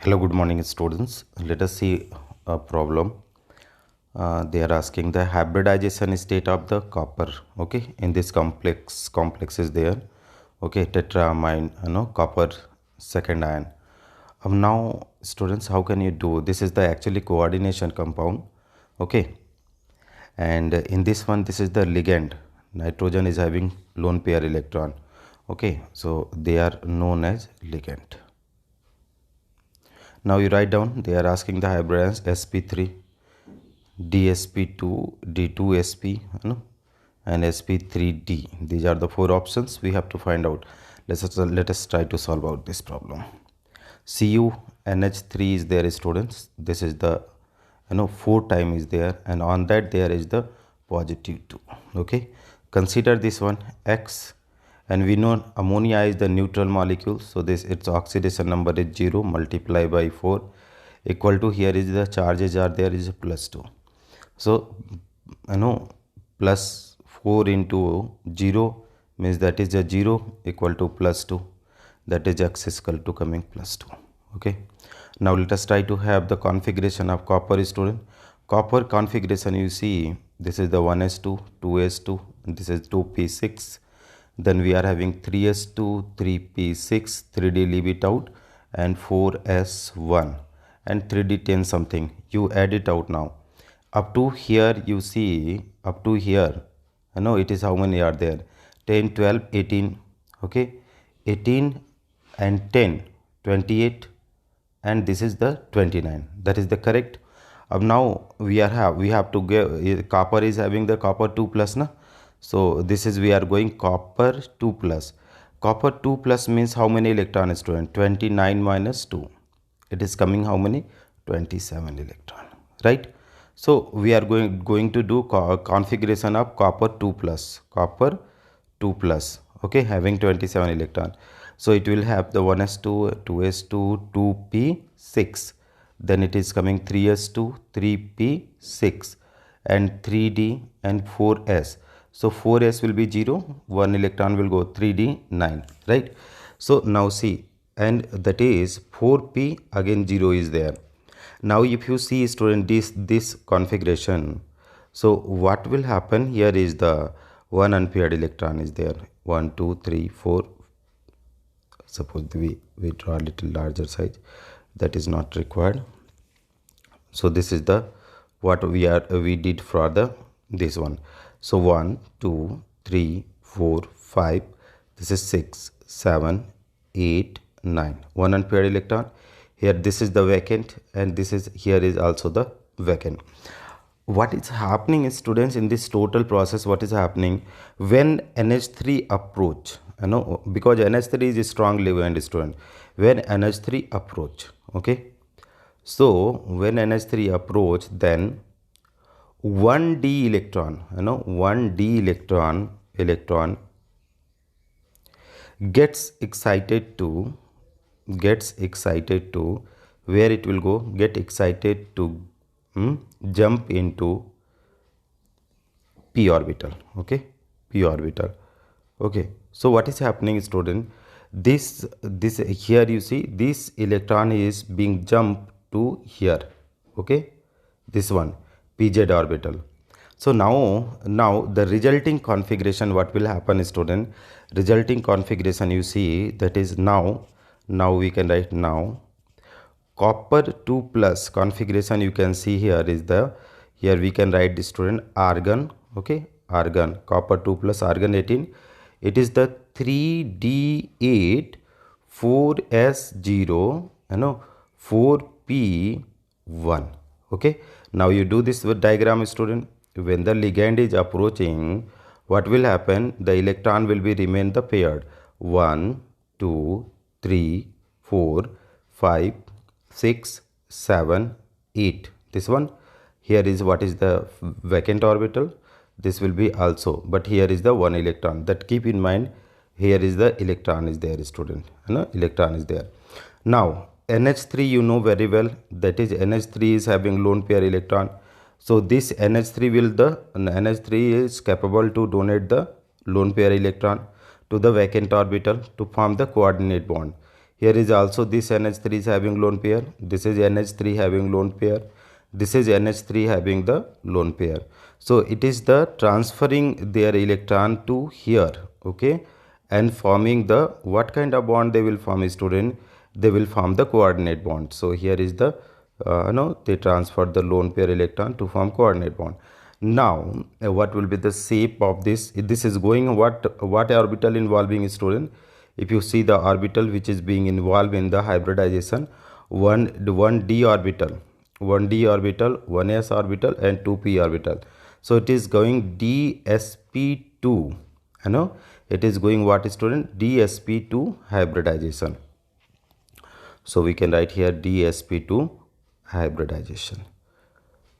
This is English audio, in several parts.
Hello, good morning, students. Let us see a problem. They are asking the hybridization state of the copper. Okay, in this complex is there. Okay, tetramine, copper second ion. Now, students, how can you do this? Is the actually coordination compound. Okay, and in this one, this is the ligand. Nitrogen is having lone pair electron. Okay, so they are known as ligand. Now you write down, they are asking the hybrids sp3, dsp2, d2sp, and sp3d. These are the four options we have to find out. Let us try to solve out this problem. Cu NH3 is there, students. This is the 4 time is there, and on that there is the positive 2. Okay, consider this one X, and we know ammonia is the neutral molecule, so this its oxidation number is 0 multiply by 4 equal to, here is the charges are there is plus 2. So plus 4 into 0 means that is a 0 equal to plus 2, that is X is equal to coming plus 2. Okay, now let us try to have the configuration of copper, student. Copper configuration, you see, this is the 1s2, 2s2, and this is 2p6. Then we are having 3s2, 3p6, 3d leave it out, and 4s1 and 3d 10 something. You add it out now. Up to here, you see, up to here, it is how many are there? 10, 12, 18. Okay, 18 and 10, 28, and this is the 29. That is the correct. Now we have to give, copper is having the copper 2 plus, na? So this is, we are going copper 2 plus. Copper 2 plus means how many electron, student? 29 minus 2. It is coming how many? 27 electron, right? So we are going to do configuration of copper 2 plus. Copper 2 plus. Okay, having 27 electron. So it will have the 1s2, 2s2, 2p6. Then it is coming 3s2, 3p6, and 3d and 4s. So 4s will be 0, 1 electron will go, 3d 9, right? So now see, and that is 4p, again 0 is there. Now if you see, student, this configuration, so what will happen here is the one unpaired electron is there, 1 2 3 4. Suppose we draw a little larger size, that is not required. So this is the what we did for the this one. So 1 2 3 4 5, this is 6 7 8 9, one unpaired electron. Here this is the vacant, and this is, here is also the vacant. What is happening, students, in this total process? What is happening when NH3 approach? Because NH3 is a strong ligand, student. When NH3 approach, okay, so when NH3 approach, then 1d electron, 1d electron gets excited to where it will go, get excited to jump into p orbital. Okay, p orbital. Okay, so what is happening, student? This here you see, this electron is being jumped to here. Okay, this one, pz orbital. So now the resulting configuration, what will happen, student? Resulting configuration, you see, that is now we can write now copper 2 plus configuration. You can see here is the, here we can write the, student, argon. Okay, argon, copper 2 plus argon 18. It is the 3d8 4s0 4p1. Okay, now you do this with diagram, student. When the ligand is approaching, what will happen? The electron will be remain the paired 1 2 3 4 5 6 7 8. This one, here is what is the vacant orbital. This will be also, but here is the one electron. That keep in mind, here is the electron is there, student. Electron is there. Now NH3, you know very well, that is NH3 is having lone pair electron. So this NH3 is capable to donate the lone pair electron to the vacant orbital to form the coordinate bond. Here is also this NH3 is having lone pair. This is NH3 having lone pair. This is NH3 having the lone pair. So it is the transferring their electron to here, okay, and forming the what kind of bond they will form, student? They will form the coordinate bond. So here is the they transfer the lone pair electron to form coordinate bond. Now what will be the shape of this? This is going what orbital involving, student? If you see the orbital which is being involved in the hybridization, one d orbital, 1s orbital and 2p orbital. So it is going dsp2, it is going what, student? dsp2 hybridization. So we can write here dsp2 hybridization.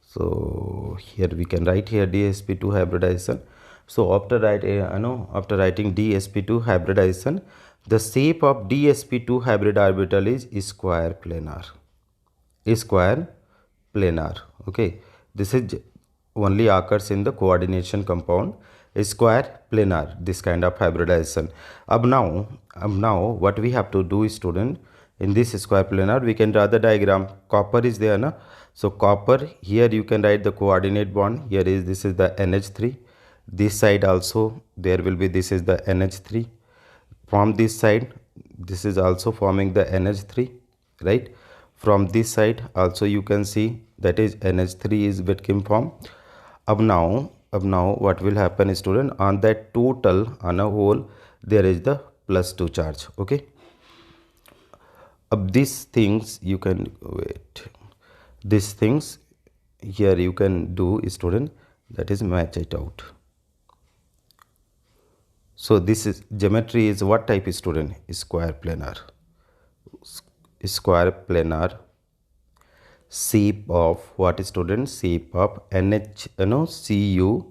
So here we can write here dsp2 hybridization. So after writing dsp2 hybridization, the shape of dsp2 hybrid orbital is square planar. Okay, this is only occurs in the coordination compound, square planar, this kind of hybridization. Ab now what we have to do is, student, in this square planar we can draw the diagram. Copper is there, na? So copper, here you can write the coordinate bond. Here is, this is the NH3. This side also there will be, this is the NH3. From this side, this is also forming the NH3, right? From this side also you can see that is NH3 is became formed. Ab now what will happen, student? On that total, on a whole, there is the +2 charge, okay? Of these things you can wait. These things here you can do, student, that is match it out. So this is geometry is what type, student? Square planar. Square planar shape of what, student? Shape of Cu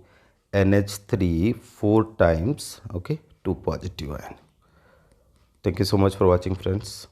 NH3 4 times, okay, 2 positive ion. Thank you so much for watching, friends.